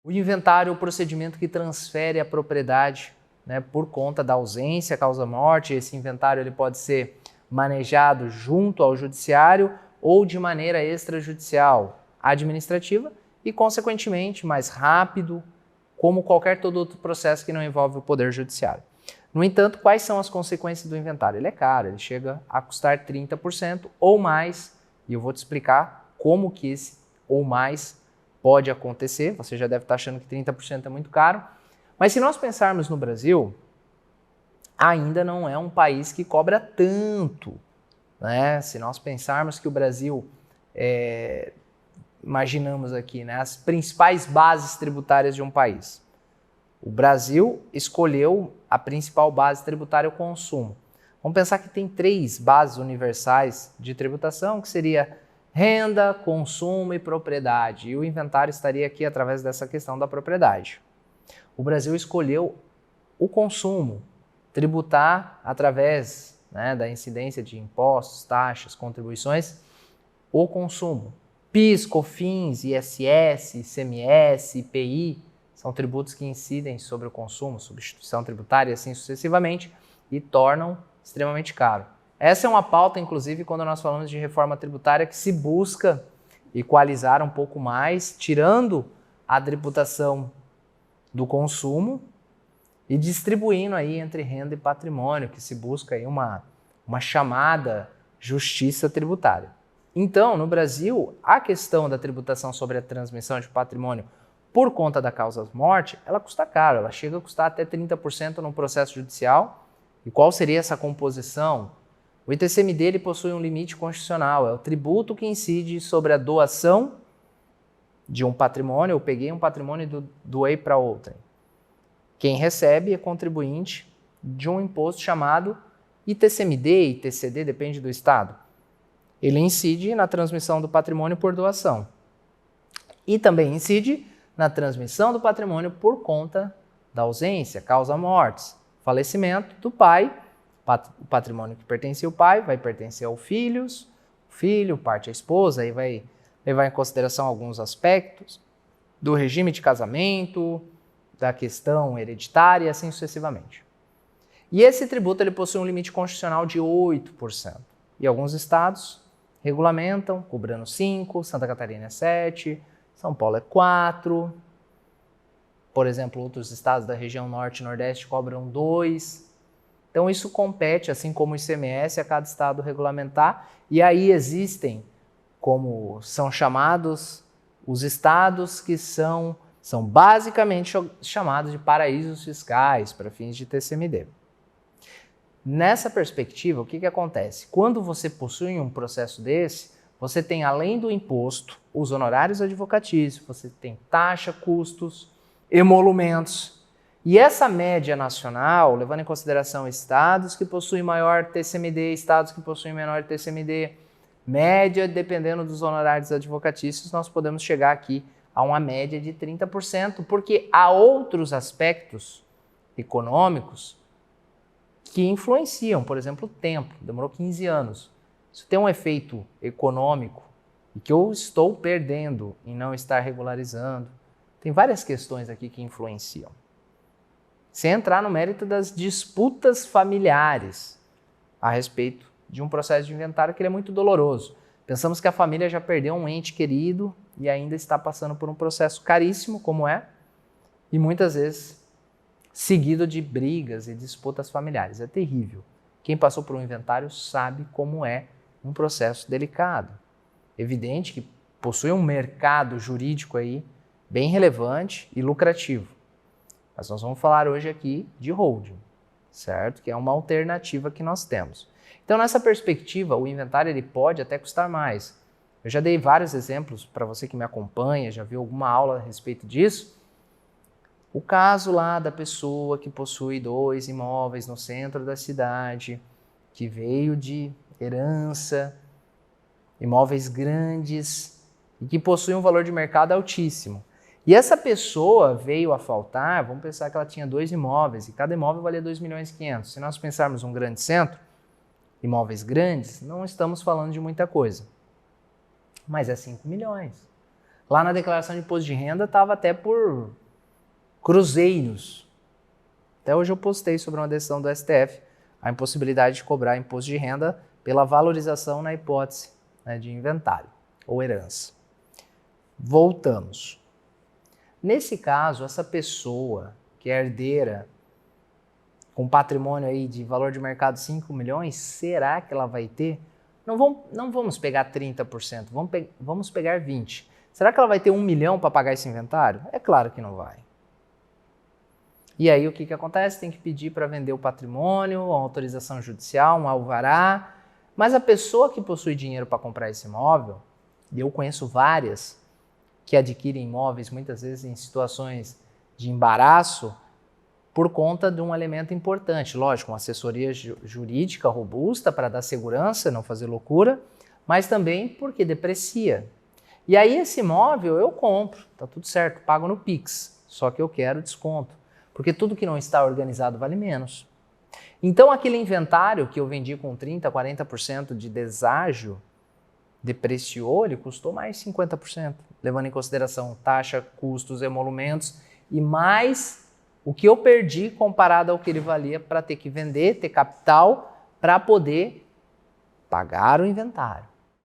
O inventário é o procedimento que transfere a propriedade, né, por conta da ausência, causa-morte. Esse inventário ele pode ser manejado junto ao judiciário ou de maneira extrajudicial, administrativa e, consequentemente, mais rápido, como qualquer todo outro processo que não envolve o Poder Judiciário. No entanto, quais são as consequências do inventário? Ele é caro, ele chega a custar 30% ou mais, e eu vou te explicar como que esse ou mais pode acontecer. Você já deve estar achando que 30% é muito caro, mas se nós pensarmos no Brasil, ainda não é um país que cobra tanto, né? Se nós pensarmos que o Brasil, imaginamos aqui, né, as principais bases tributárias de um país. O Brasil escolheu a principal base tributária, o consumo. Vamos pensar que tem 3 bases universais de tributação, que seria renda, consumo e propriedade. E o inventário estaria aqui através dessa questão da propriedade. O Brasil escolheu o consumo, tributar através, né, da incidência de impostos, taxas, contribuições, o consumo. PIS, COFINS, ISS, ICMS, IPI, são tributos que incidem sobre o consumo, substituição tributária e assim sucessivamente, e tornam extremamente caro. Essa é uma pauta, inclusive, quando nós falamos de reforma tributária, que se busca equalizar um pouco mais, tirando a tributação do consumo e distribuindo aí entre renda e patrimônio, que se busca aí uma chamada justiça tributária. Então, no Brasil, a questão da tributação sobre a transmissão de patrimônio por conta da causa-morte, ela custa caro, ela chega a custar até 30% no processo judicial. E qual seria essa composição? O ITCMD ele possui um limite constitucional, é o tributo que incide sobre a doação de um patrimônio. Eu peguei um patrimônio e doei para outrem. Quem recebe é contribuinte de um imposto chamado ITCMD, ITCD, depende do estado. Ele incide na transmissão do patrimônio por doação. E também incide na transmissão do patrimônio por conta da ausência, causa-mortes, falecimento do pai. O patrimônio que pertencia ao pai vai pertencer aos filhos, o filho, parte à esposa, aí vai levar em consideração alguns aspectos do regime de casamento, da questão hereditária e assim sucessivamente. E esse tributo ele possui um limite constitucional de 8%. E alguns estados regulamentam, cobrando 5%, Santa Catarina é 7%, São Paulo é 4%. Por exemplo, outros estados da região norte e nordeste cobram 2%. Então isso compete, assim como o ICMS, a cada estado regulamentar. E aí existem, como são chamados, os estados que são basicamente chamados de paraísos fiscais para fins de TCMD. Nessa perspectiva, o que acontece? Quando você possui um processo desse, você tem, além do imposto, os honorários advocatícios, você tem taxa, custos, emolumentos. E essa média nacional, levando em consideração estados que possuem maior TCMD, estados que possuem menor TCMD, média, dependendo dos honorários advocatícios, nós podemos chegar aqui a uma média de 30%, porque há outros aspectos econômicos que influenciam, por exemplo, o tempo, demorou 15 anos. Isso tem um efeito econômico e que eu estou perdendo em não estar regularizando. Tem várias questões aqui que influenciam. Sem entrar no mérito das disputas familiares a respeito de um processo de inventário que ele é muito doloroso. Pensamos que a família já perdeu um ente querido e ainda está passando por um processo caríssimo, como é, e muitas vezes seguido de brigas e disputas familiares. É terrível. Quem passou por um inventário sabe como é um processo delicado. Evidente que possui um mercado jurídico aí bem relevante e lucrativo. Mas nós vamos falar hoje aqui de holding, certo? Que é uma alternativa que nós temos. Então, nessa perspectiva, o inventário ele pode até custar mais. Eu já dei vários exemplos para você que me acompanha, já viu alguma aula a respeito disso. O caso lá da pessoa que possui 2 imóveis no centro da cidade, que veio de herança, imóveis grandes e que possui um valor de mercado altíssimo. E essa pessoa veio a faltar, vamos pensar que ela tinha 2 imóveis e cada imóvel valia 2.500.000. Se nós pensarmos um grande centro, imóveis grandes, não estamos falando de muita coisa. Mas é 5 milhões. Lá na declaração de imposto de renda estava até por cruzeiros. Até hoje eu postei sobre uma decisão do STF, a impossibilidade de cobrar imposto de renda pela valorização na hipótese, né, de inventário ou herança. Voltamos. Nesse caso, essa pessoa que é herdeira com patrimônio aí de valor de mercado 5 milhões, será que ela vai ter? Não vamos pegar 30%, vamos pegar 20%. Será que ela vai ter 1 milhão para pagar esse inventário? É claro que não vai. E aí o que acontece? Tem que pedir para vender o patrimônio, uma autorização judicial, um alvará. Mas a pessoa que possui dinheiro para comprar esse imóvel, e eu conheço várias que adquirem imóveis muitas vezes em situações de embaraço, por conta de um elemento importante. Lógico, uma assessoria jurídica robusta para dar segurança, não fazer loucura, mas também porque deprecia. E aí esse imóvel eu compro, tá tudo certo, pago no Pix, só que eu quero desconto, porque tudo que não está organizado vale menos. Então aquele inventário que eu vendi com 30%, 40% de deságio, depreciou, ele custou mais 50%, levando em consideração taxa, custos, emolumentos e mais o que eu perdi comparado ao que ele valia para ter que vender, ter capital para poder pagar o inventário.